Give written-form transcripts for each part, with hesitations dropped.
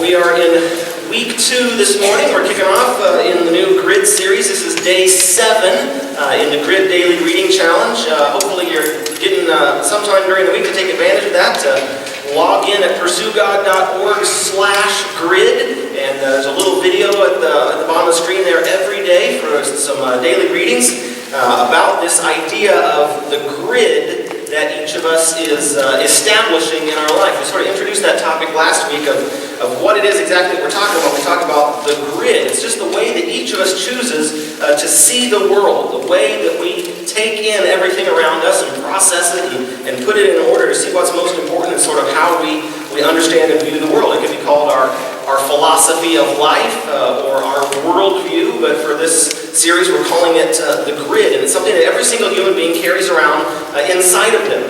We are in week 2 this morning. We're kicking off in the new Grid series. This is day 7 in the Grid Daily Reading Challenge. Hopefully you're getting sometime during the week to take advantage of that. Log in at pursuegod.org/grid, and there's a little video at the bottom of the screen there every day for some daily readings about this idea of the grid that each of us is establishing in our life. We sort of introduced that topic last week of what it is exactly that we're talking about. We talk about the grid. It's just the way that each of us chooses to see the world, the way that we take in everything around us and process it and put it in order to see what's most important and sort of how we understand and view the world. It could be called our philosophy of life or our worldview, but for this series we're calling it the grid, and it's something that every single human being carries around inside of them.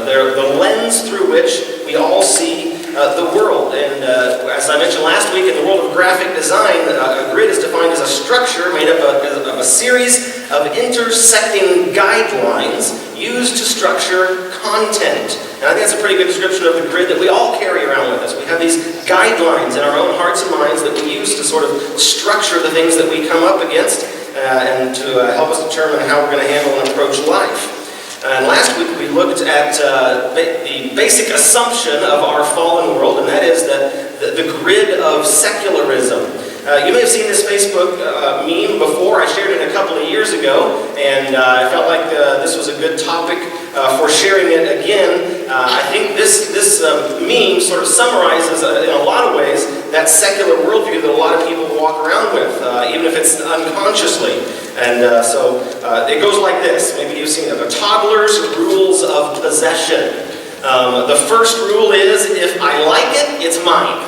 They're the lens through which we all see the world. And as I mentioned last week, in the world of graphic design, a grid is defined as a structure made up of a series of intersecting guidelines used to structure content. And I think that's a pretty good description of the grid that we all carry around with us. We have these guidelines in our own hearts and minds that we use to sort of structure the things that we come up against and to help us determine how we're going to handle and approach life. And last week we looked at the basic assumption of our fallen world, and that is that the grid of secularism. You may have seen this Facebook meme before. I shared it a couple of years ago, and I felt like this was a good topic for sharing it again. I think this meme sort of summarizes, in a lot of ways, that secular worldview that a lot of people walk around with, even if it's unconsciously. And so it goes like this. Maybe you've seen it. The toddler's rules of possession. The first rule is, if I like it, it's mine.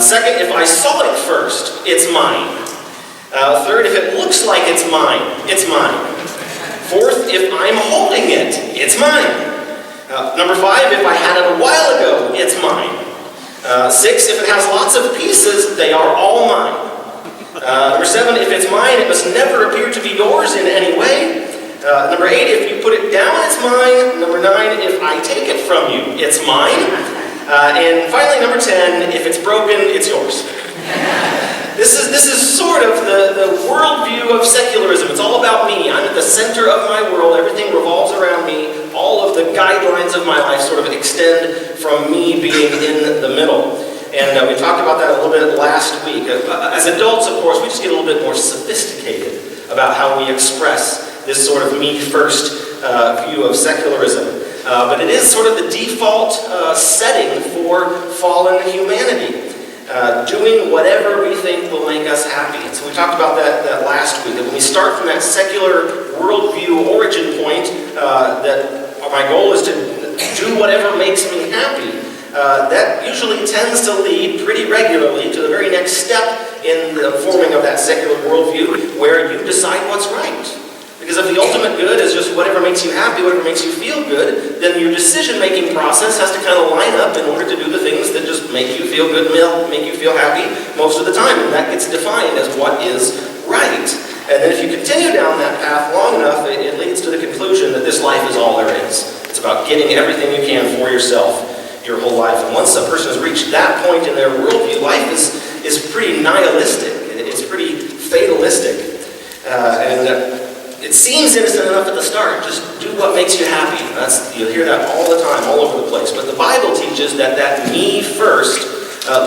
Second, if I saw it first, it's mine. Third, if it looks like it's mine, it's mine. Fourth, if I'm holding it, it's mine. Number 5, if I had it a while ago, it's mine. 6, if it has lots of pieces, they are all mine. Number 7, if it's mine, it must never appear to be yours in any way. Number 8, if you put it down, it's mine. Number 9, if I take it from you, it's mine. And finally, number 10, if it's broken, it's yours. This is sort of the worldview of secularism. It's all about me. I'm at the center of my world. Everything revolves around me. All of the guidelines of my life sort of extend from me being in the middle. And we talked about that a little bit last week. As adults, of course, we just get a little bit more sophisticated about how we express this sort of me-first view of secularism. But it is sort of the default setting for fallen humanity. Doing whatever we think will make us happy. And so we talked about that last week, that when we start from that secular worldview origin point, that my goal is to do whatever makes me happy, that usually tends to lead pretty regularly to the very next step in the forming of that secular worldview, where you decide what's right. Because if the ultimate good is just whatever makes you happy, whatever makes you feel good, then your decision-making process has to kind of line up in order to do the things that just make you feel good, make you feel happy most of the time. And that gets defined as what is right. And then if you continue down that path long enough, it leads to the conclusion that this life is all there is. It's about getting everything you can for yourself your whole life. And once a person has reached that point in their worldview, life is pretty nihilistic. It's pretty fatalistic. It seems innocent enough at the start. Just do what makes you happy. You'll hear that all the time, all over the place. But the Bible teaches that me-first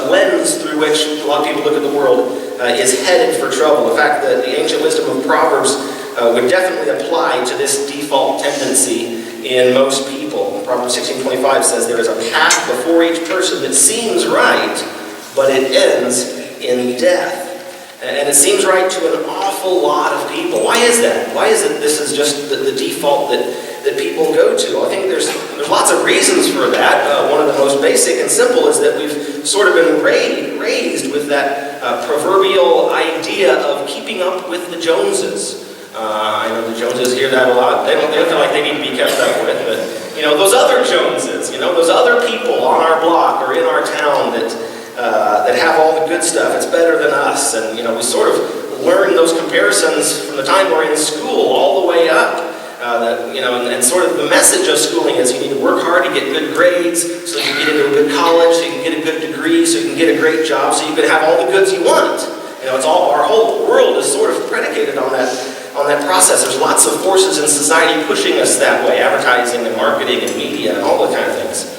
lens through which a lot of people look at the world is headed for trouble. In fact, the ancient wisdom of Proverbs would definitely apply to this default tendency in most people. Proverbs 16:25 says, "There is a path before each person that seems right, but it ends in death." And it seems right to an awful lot of people. Why is that? Why is it this is just the default that people go to? I think there's lots of reasons for that. One of the most basic and simple is that we've sort of been raised with that proverbial idea of keeping up with the Joneses. I know the Joneses hear that a lot. They don't feel like they need to be kept up with, but those other Joneses, those other people on our block or in our town that have all the good stuff. It's better than us. And, we sort of learn those comparisons from the time we're in school all the way up. And sort of the message of schooling is you need to work hard to get good grades so you can get into a good college, so you can get a good degree, so you can get a great job, so you can have all the goods you want. It's all, our whole world is sort of predicated on that process. There's lots of forces in society pushing us that way, advertising and marketing and media and all the kind of things.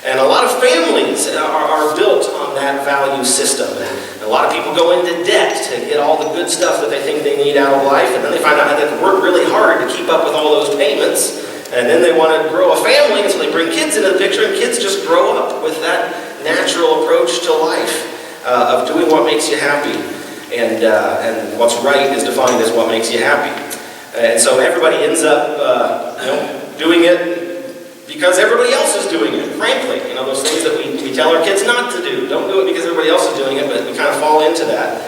And a lot of families are built on that value system. And a lot of people go into debt to get all the good stuff that they think they need out of life, and then they find out that they have to work really hard to keep up with all those payments. And then they want to grow a family, and so they bring kids into the picture, and kids just grow up with that natural approach to life of doing what makes you happy. And what's right is defined as what makes you happy. And so everybody ends up doing it because everybody else is doing it, frankly. Those things that we tell our kids not to do. Don't do it because everybody else is doing it, but we kind of fall into that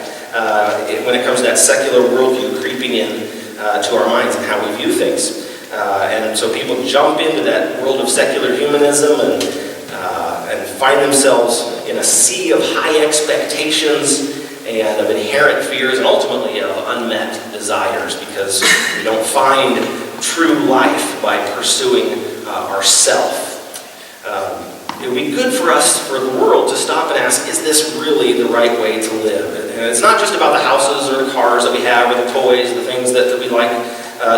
when it comes to that secular worldview creeping in to our minds and how we view things. And so people jump into that world of secular humanism and find themselves in a sea of high expectations and of inherent fears and ultimately of unmet desires, because we don't find true life by pursuing ourself. It would be good for us, for the world, to stop and ask, is this really the right way to live? And it's not just about the houses or the cars that we have or the toys, the things that we like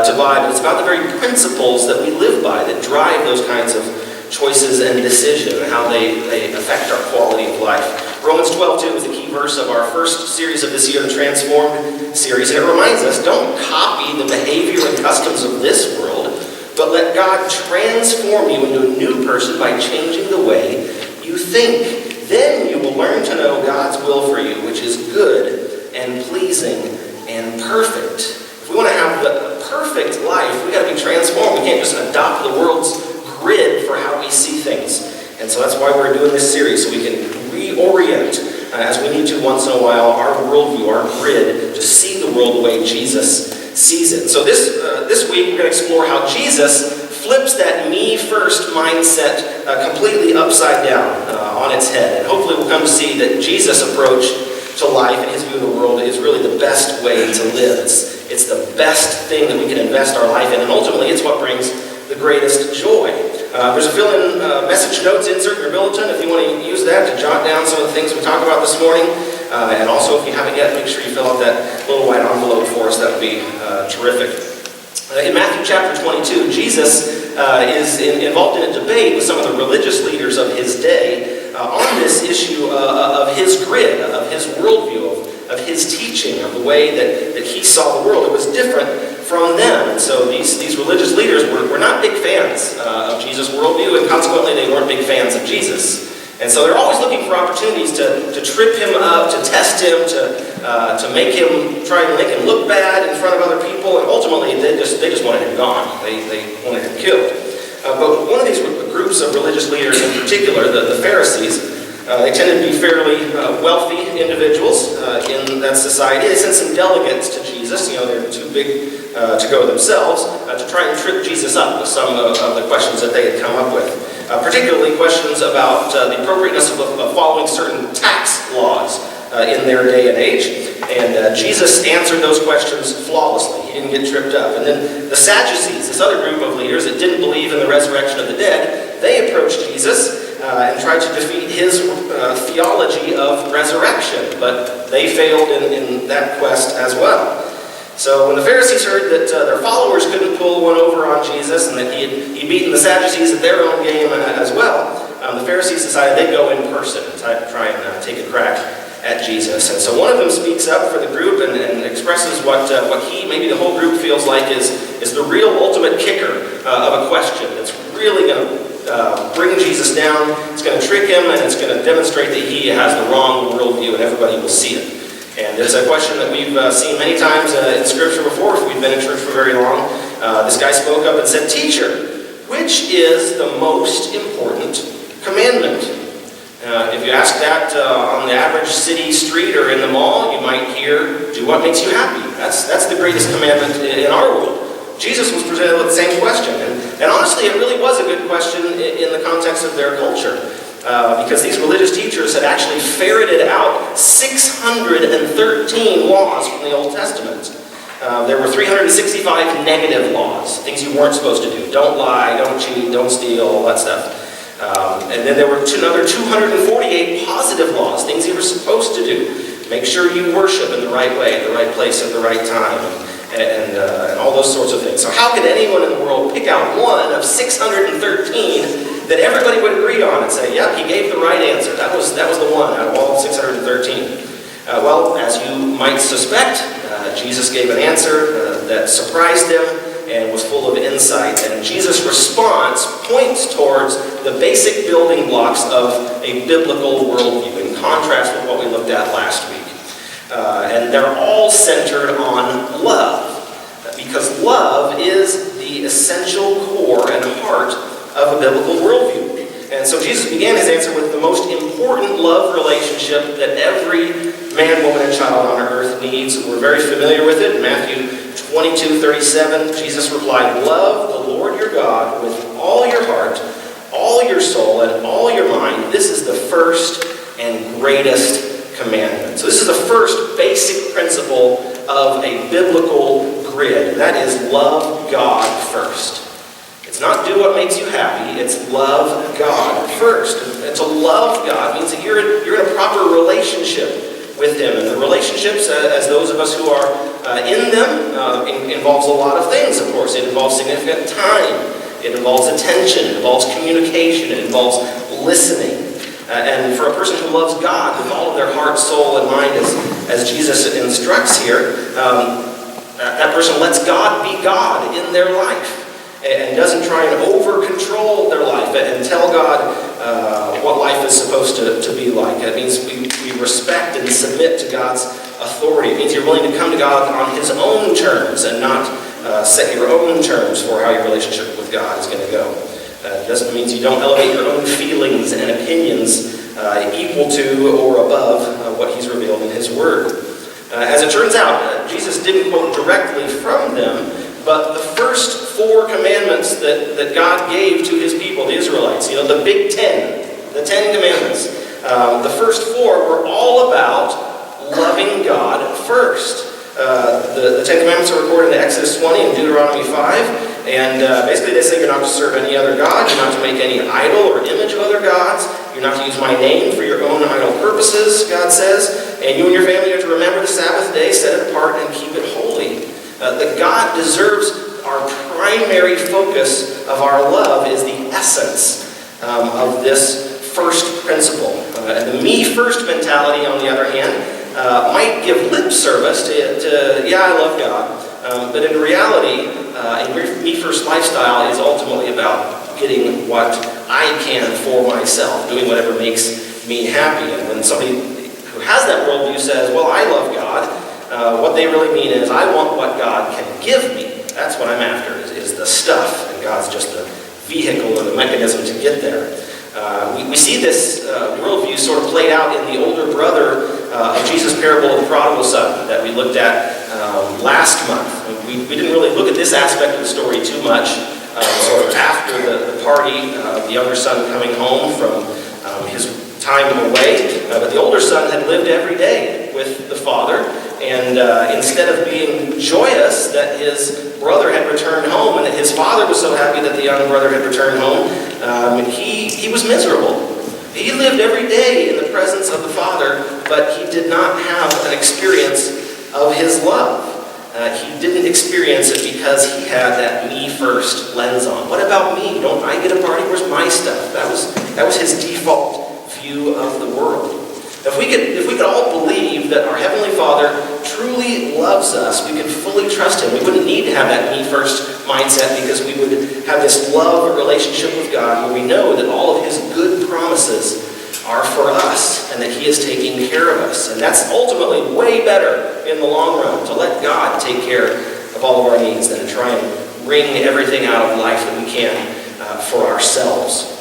to buy, but it's about the very principles that we live by that drive those kinds of choices and decisions and how they affect our quality of life. Romans 12:2 is the key verse of our first series of this year, the Transformed series, and it reminds us, don't copy the behavior and customs of this world, but let God transform you into a new person by changing the way you think. Then you will learn to know God's will for you, which is good and pleasing and perfect. If we want to have the perfect life, we've got to be transformed. We can't just adopt the world's grid for how we see things. And so that's why we're doing this series, so we can reorient, as we need to once in a while, our worldview, our grid, to see the world the way Jesus sees it. So this week we're going to explore how Jesus flips that me-first mindset completely upside down on its head. And hopefully we'll come to see that Jesus' approach to life and his view of the world is really the best way to live. It's the best thing that we can invest our life in, and ultimately it's what brings the greatest joy. There's a fill-in message notes insert in your bulletin if you want to use that to jot down some of the things we talked about this morning. And also, if you haven't yet, make sure you fill out that little white envelope for us. That would be terrific. In Matthew chapter 22, Jesus is involved in a debate with some of the religious leaders of his day on this issue of his grid, of his worldview, of his teaching, of the way that he saw the world. It was different from them. And so these religious leaders were not big fans of Jesus' worldview, and consequently they weren't big fans of Jesus. And so they're always looking for opportunities to trip him up, to test him, to make him, try and make him look bad in front of other people, and ultimately they just wanted him gone. They wanted him killed. But one of these groups of religious leaders in particular, the Pharisees, they tended to be fairly wealthy individuals in that society. They sent some delegates to Jesus. They're too big to go themselves, to try and trip Jesus up with some of the questions that they had come up with. Particularly questions about the appropriateness of following certain tax laws in their day and age. And Jesus answered those questions flawlessly. He didn't get tripped up. And then the Sadducees, this other group of leaders that didn't believe in the resurrection of the dead, they approached Jesus and tried to defeat his theology of resurrection. But they failed in that quest as well. So when the Pharisees heard that their followers couldn't pull one over on Jesus and that he'd beaten the Sadducees at their own game as well, the Pharisees decided they'd go in person and try and take a crack at Jesus. And so one of them speaks up for the group and expresses what he, maybe the whole group, feels like is the real ultimate kicker of a question that's really going to bring Jesus down. It's going to trick him, and it's going to demonstrate that he has the wrong worldview, and everybody will see it. And it's a question that we've seen many times in Scripture before, if we've been in church for very long. This guy spoke up and said, "Teacher, which is the most important commandment?" If you ask that on the average city street or in the mall, you might hear, "Do what makes you happy." That's the greatest commandment in our world. Jesus was presented with the same question. And honestly, it really was a good question in the context of their culture. Because these religious teachers had actually ferreted out 613 laws from the Old Testament. There were 365 negative laws, things you weren't supposed to do. Don't lie, don't cheat, don't steal, all that stuff. And then there were another 248 positive laws, things you were supposed to do. Make sure you worship in the right way, in the right place, at the right time, and all those sorts of things. So how could anyone in the world pick out one of 613 that everybody would agree on and say, yep, he gave the right answer. That was the one out of all 613. Well, as you might suspect, Jesus gave an answer that surprised them and was full of insight. And Jesus' response points towards the basic building blocks of a biblical worldview, in contrast with what we looked at last week. And they're all centered on love, because love is the essential core and heart of a biblical worldview. And so Jesus began his answer with the most important love relationship that every man, woman, and child on earth needs. We're very familiar with it. In Matthew 22:37, Jesus replied, "Love the Lord your God with all your heart, all your soul, and all your mind. This is the first and greatest commandment." So this is the first basic principle of a biblical grid, and that is love God first. It's not do what makes you happy, it's love God first. And to love God means that you're in a proper relationship with Him. And the relationships, as those of us who are in them, involves a lot of things, of course. It involves significant time, it involves attention, it involves communication, it involves listening. And for a person who loves God with all of their heart, soul, and mind, as Jesus instructs here, that person lets God be God in their life and doesn't try and over-control their life and tell God what life is supposed to be like. It means we respect and submit to God's authority. It means you're willing to come to God on His own terms and not set your own terms for how your relationship with God is going to go. It doesn't mean you don't elevate your own feelings and opinions equal to or above what He's revealed in His Word. As it turns out, Jesus didn't quote directly from them, but the first 4 commandments that God gave to His people, the Israelites, the Big Ten, the 10 Commandments, the first 4 were all about loving God first. The 10 Commandments are recorded in Exodus 20 and Deuteronomy 5. And basically they say you're not to serve any other god, you're not to make any idol or image of other gods, you're not to use my name for your own idle purposes, God says, and you and your family are to remember the Sabbath day, set it apart, and keep it holy. That God deserves our primary focus of our love is the essence of this first principle. And the me-first mentality, on the other hand, might give lip service to yeah, I love God, but in reality, a me-first lifestyle is ultimately about getting what I can for myself, doing whatever makes me happy. And when somebody who has that worldview says, well, I love God, what they really mean is, I want what God can give me. That's what I'm after, is the stuff, and God's just the vehicle and the mechanism to get there. We see this worldview sort of played out in the older brother of Jesus' parable of the prodigal son that we looked at last month. We didn't really look at this aspect of the story too much. Sort of after the party, the younger son coming home from his time away, but the older son had lived every day with the father, and instead of being joyous that his brother had returned home and that his father was so happy that the young brother had returned home, he was miserable. He lived every day in the presence of the Father, but he did not have an experience of His love. He didn't experience it because he had that me-first lens on. What about me? Don't I get a party? Where's my stuff? That was his default view of the world. If we could all believe that our Heavenly Father truly loves us, we could fully trust Him. We wouldn't need to have that me-first mindset, because we would have this love relationship with God where we know that all of His good promises are for us and that He is taking care of us. And that's ultimately way better in the long run, to let God take care of all of our needs than to try and wring everything out of life that we can for ourselves.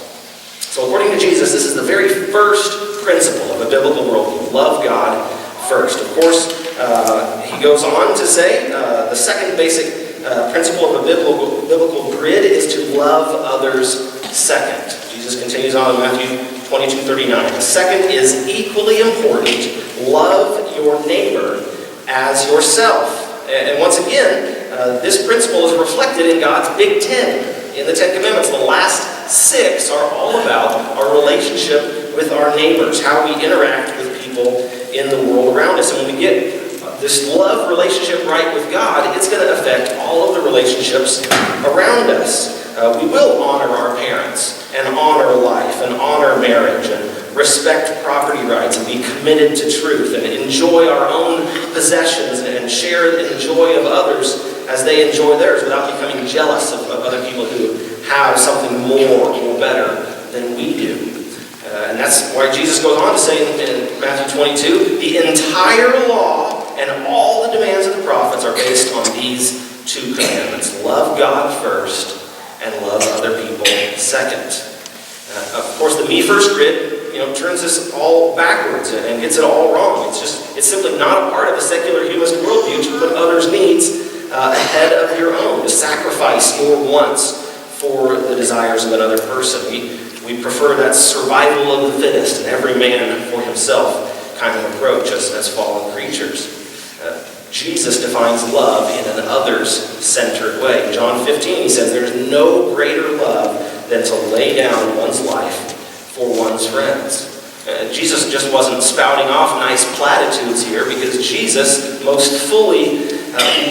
So according to Jesus, this is the very first principle of a biblical worldview. Love God first. Of course, he goes on to say the second basic principle of a biblical grid is to love others second. Jesus continues on in Matthew 22:39. The second is equally important. Love your neighbor as yourself. And once again, this principle is reflected in God's Big Ten, in the 10 Commandments. The last 6 are all about our our relationship with our neighbors, how we interact with people in the world around us. And when we get this love relationship right with God, it's going to affect all of the relationships around us. We will honor our parents and honor life and honor marriage and respect property rights and be committed to truth and enjoy our own possessions and share the joy of others as they enjoy theirs without becoming jealous of other people who have something more or better than we do. And that's why Jesus goes on to say in Matthew 22, the entire law and all the demands of the prophets are based on these two commandments. Love God first and love other people second. Of course, the me first grid, turns this all backwards and gets it all wrong. It's simply not a part of the secular humanist worldview to put others' needs ahead of your own, to sacrifice your wants for the desires of another person. We prefer that survival of the fittest and every man for himself kind of approach as fallen creatures. Jesus defines love in an others-centered way. In John 15, he says, there's no greater love than to lay down one's life for one's friends. Jesus just wasn't spouting off nice platitudes here, because Jesus most fully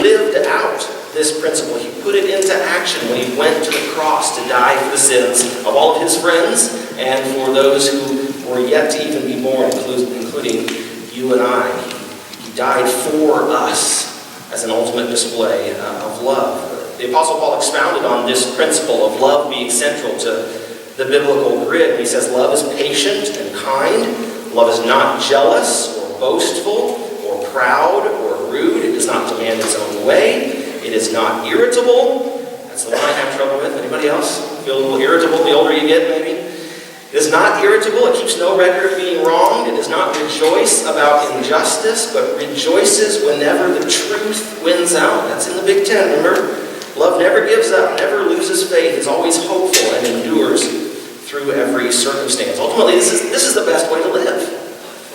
lived out this principle. He put it into action when he went to the cross to die for the sins of all of his friends and for those who were yet to even be born, including you and I. He died for us as an ultimate display of love. The Apostle Paul expounded on this principle of love being central to the biblical grid. He says love is patient and kind. Love is not jealous or boastful or proud or rude. It does not demand its own way. It is not irritable. That's the one I have trouble with. Anybody else feel a little irritable the older you get, maybe? It is not irritable. It keeps no record of being wronged. It does not rejoice about injustice, but rejoices whenever the truth wins out. That's in the Big Ten, remember? Love never gives up, never loses faith, is always hopeful, and endures through every circumstance. Ultimately, this is the best way to live.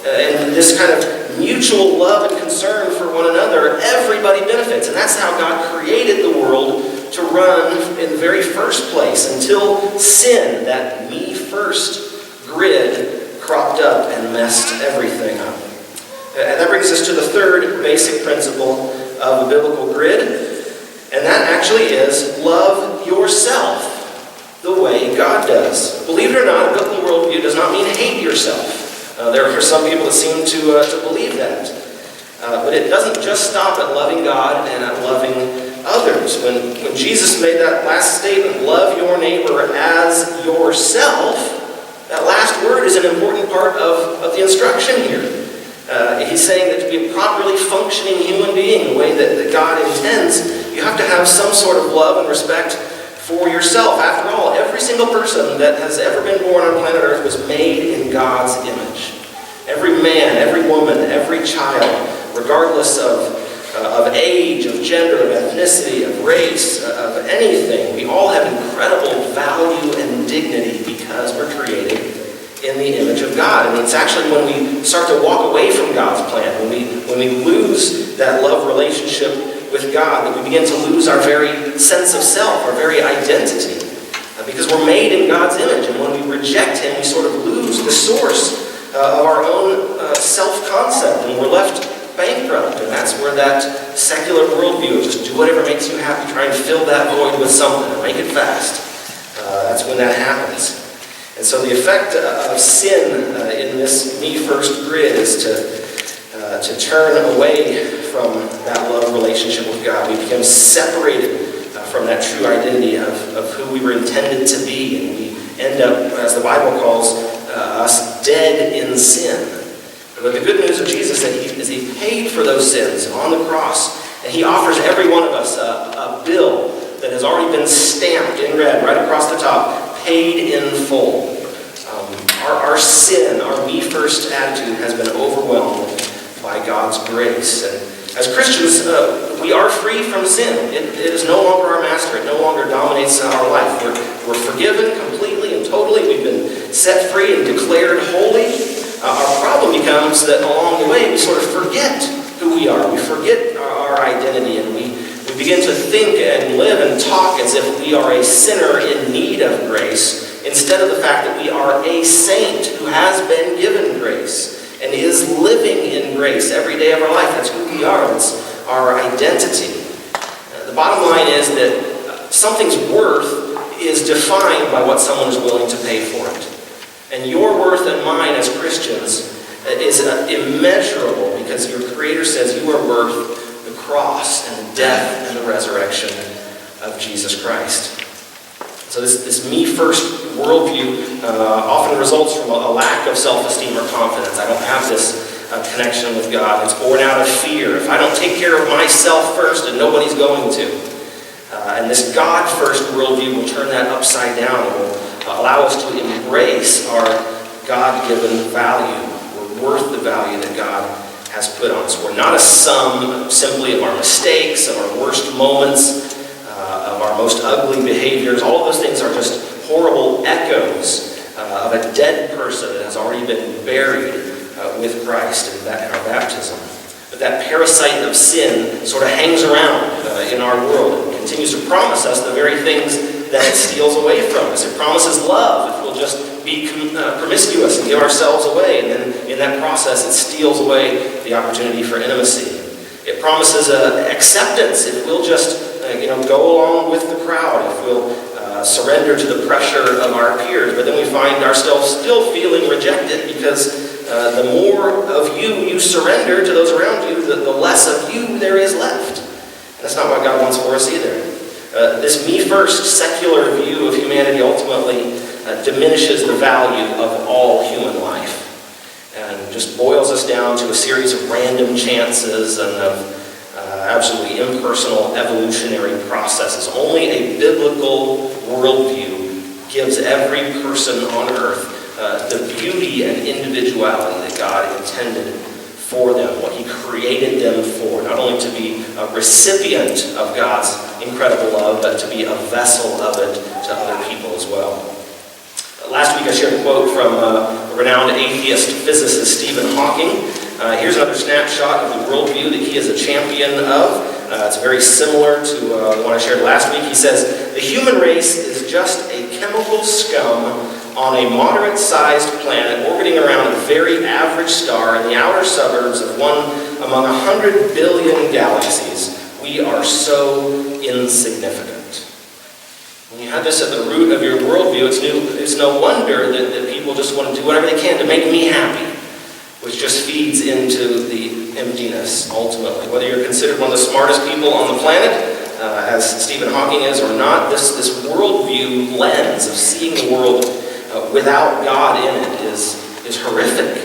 And this kind of mutual love and concern for one another, everybody benefits. And that's how God created the world to run in the very first place, until sin, that me first grid, cropped up and messed everything up. And that brings us to the third basic principle of the biblical grid. And that actually is love yourself the way God does. Believe it or not, a biblical worldview does not mean hate yourself. There are some people that seem to believe that. But it doesn't just stop at loving God and at loving others. When Jesus made that last statement, love your neighbor as yourself, that last word is an important part of the instruction here. He's saying that to be a properly functioning human being, the way that God intends, you have to have some sort of love and respect for yourself. After all, every single person that has ever been born on planet Earth was made in God's image. Every man, every woman, every child, regardless of age, of gender, of ethnicity, of race, of anything, we all have incredible value and dignity because we're created in the image of God. And it's actually when we start to walk away from God's plan, when we lose that love relationship with God, that we begin to lose our very sense of self, our very identity. Because we're made in God's image, and when we reject Him, we sort of lose the source of our own self-concept, and we're left bankrupt. And that's where that secular worldview of just do whatever makes you happy, try and fill that void with something and make it fast. That's when that happens. And so the effect of sin in this me first grid is to turn away from that love relationship with God. We become separated from that true identity of who we were intended to be, and we end up, as the Bible calls us, dead in sin. But the good news of Jesus is He paid for those sins on the cross, and He offers every one of us a bill that has already been stamped in red right across the top, paid in full. Our sin, our me first attitude has been overwhelmed by God's grace. And as Christians, we are free from sin. It is no longer our master. It no longer dominates our life. We're forgiven completely and totally. We've been set free and declared holy. Our problem becomes that along the way we sort of forget who we are. We forget our identity, and we begin to think and live and talk as if we are a sinner in need of grace, instead of the fact that we are a saint who has been given grace and is living in grace every day of our life. That's who we are. It's our identity. The bottom line is that something's worth is defined by what someone is willing to pay for it. And your worth and mine as Christians is immeasurable because your Creator says you are worth the cross and the death and the resurrection of Jesus Christ. So this me-first worldview often results from a lack of self-esteem or confidence. I don't have this connection with God. It's born out of fear. If I don't take care of myself first, and nobody's going to. And this God-first worldview will turn that upside down and will allow us to embrace our God-given value. We're worth the value that God has put on us. We're not a sum simply of our mistakes, of our worst moments, of our most ugly behaviors. All of those things are just horrible echoes of a dead person that has already been buried with Christ in our baptism. But that parasite of sin sort of hangs around in our world and continues to promise us the very things that it steals away from us. It promises love if we'll just be promiscuous and give ourselves away, and then in that process it steals away the opportunity for intimacy. It promises acceptance if we'll just go along with the crowd, if we'll surrender to the pressure of our peers. But then we find ourselves still feeling rejected because the more of you surrender to those around you, the less of you there is left. And that's not what God wants for us either. This me-first secular view of humanity ultimately diminishes the value of all human life and just boils us down to a series of random chances and of absolutely impersonal evolutionary processes. Only a biblical worldview gives every person on earth the beauty and individuality that God intended for them, what He created them for, not only to be a recipient of God's incredible love, but to be a vessel of it to other people as well. Last week I shared a quote from a renowned atheist physicist, Stephen Hawking. Here's another snapshot of the worldview that he is a champion of. It's very similar to the one I shared last week. He says, "The human race is just a chemical scum on a moderate-sized planet orbiting around a very average star in the outer suburbs of one among 100 billion galaxies. We are so insignificant." When you have this at the root of your worldview, it's no wonder that people just want to do whatever they can to make me happy, which just feeds into the emptiness, ultimately. Whether you're considered one of the smartest people on the planet, as Stephen Hawking is, or not, this worldview lens of seeing the world without God in it is horrific.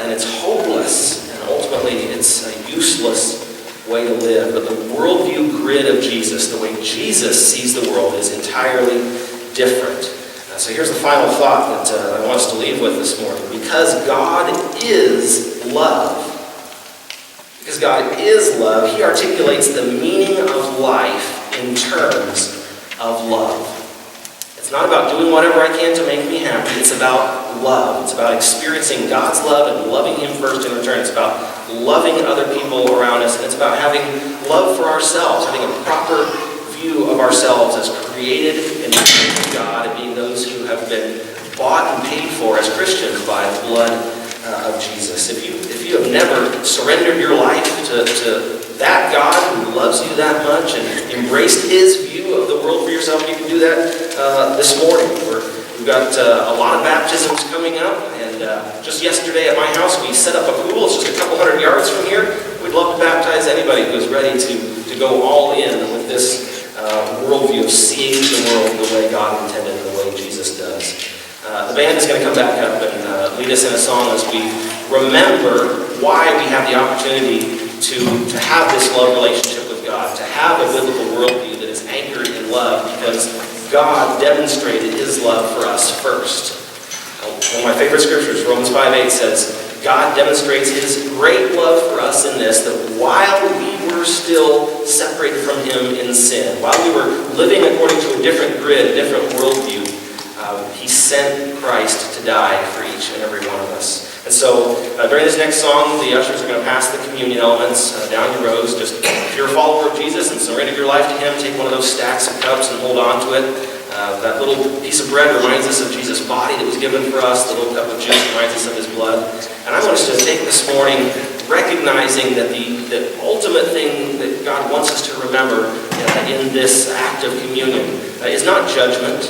And it's hopeless, and ultimately it's a useless way to live. But the worldview grid of Jesus, the way Jesus sees the world, is entirely different. So here's the final thought that I want us to leave with this morning. Because God is love, He articulates the meaning of life in terms of love. It's not about doing whatever I can to make me happy. It's about love. It's about experiencing God's love and loving Him first in return. It's about loving other people around us. And it's about having love for ourselves, having a proper view of ourselves as created in the image of God and being those who have been bought and paid for as Christians by the blood of Jesus. If you have never surrendered your life to that God who loves you that much and embraced His view of the world for yourself, you can do that this morning. We've got a lot of baptisms coming up, and just yesterday at my house we set up a pool. It's just a couple hundred yards from here. We'd love to baptize anybody who's ready to go all in with this worldview of seeing the world the way God intended and the way Jesus does. The band is going to come back up and lead us in a song as we remember why we have the opportunity to have this love relationship with God, to have a biblical worldview that is anchored in love, because God demonstrated His love for us first. One of my favorite scriptures, Romans 5:8, says, God demonstrates His great love for us in this, that while we were still separated from Him in sin, while we were living according to a different grid, a different worldview, He sent Christ to die for each and every one of us. And so during this next song, the ushers are going to pass the communion elements down your rows. Just if you're a follower of Jesus and surrendered your life to Him, take one of those stacks of cups and hold on to it. That little piece of bread reminds us of Jesus' body that was given for us. The little cup of juice reminds us of his blood. And I want us to take this morning recognizing that the ultimate thing that God wants us to remember in this act of communion is not judgment,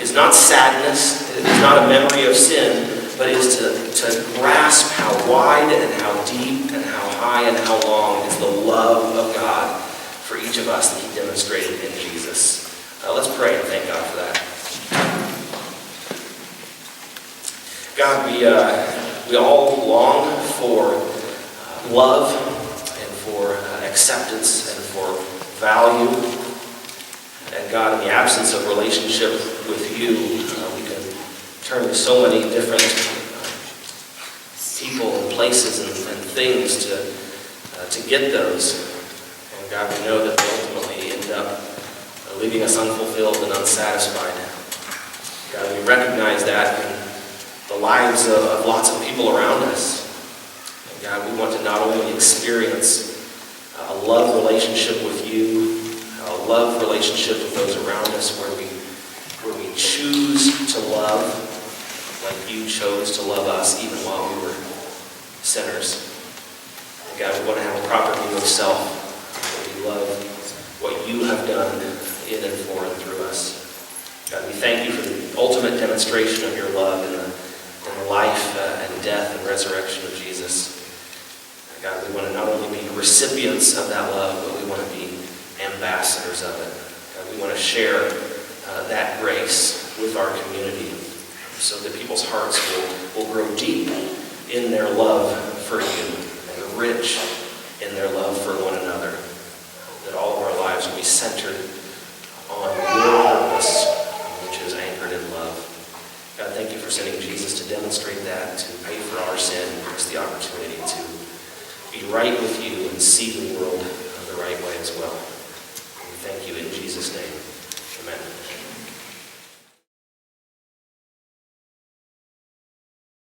is not sadness, is not a memory of sin, but is to grasp how wide and how deep and how high and how long is the love of God for each of us that he demonstrated in Jesus. Let's pray and thank God for that. God, we all long for love and for acceptance and for value. And God, in the absence of relationship with you, we can turn to so many different people and places and things to get those. And God, we know that they ultimately end up leaving us unfulfilled and unsatisfied. God, we recognize that in the lives of lots of people around us. And God, we want to not only experience a love relationship with you, a love relationship with those around us where we choose to love like you chose to love us even while we were sinners. And God, we want to have a proper view of self, where we love what you have done in and for and through us. God, we thank you for the ultimate demonstration of your love in the life and death and resurrection of Jesus. God, we want to not only be recipients of that love, but we want to be ambassadors of it. God, we want to share that grace with our community so that people's hearts will grow deep in their love for you and rich in their love for one another. That all of our lives will be centered on your purpose, which is anchored in love. God, thank you for sending Jesus to demonstrate that, to pay for our sin, and give us the opportunity to be right with you and see the world the right way as well.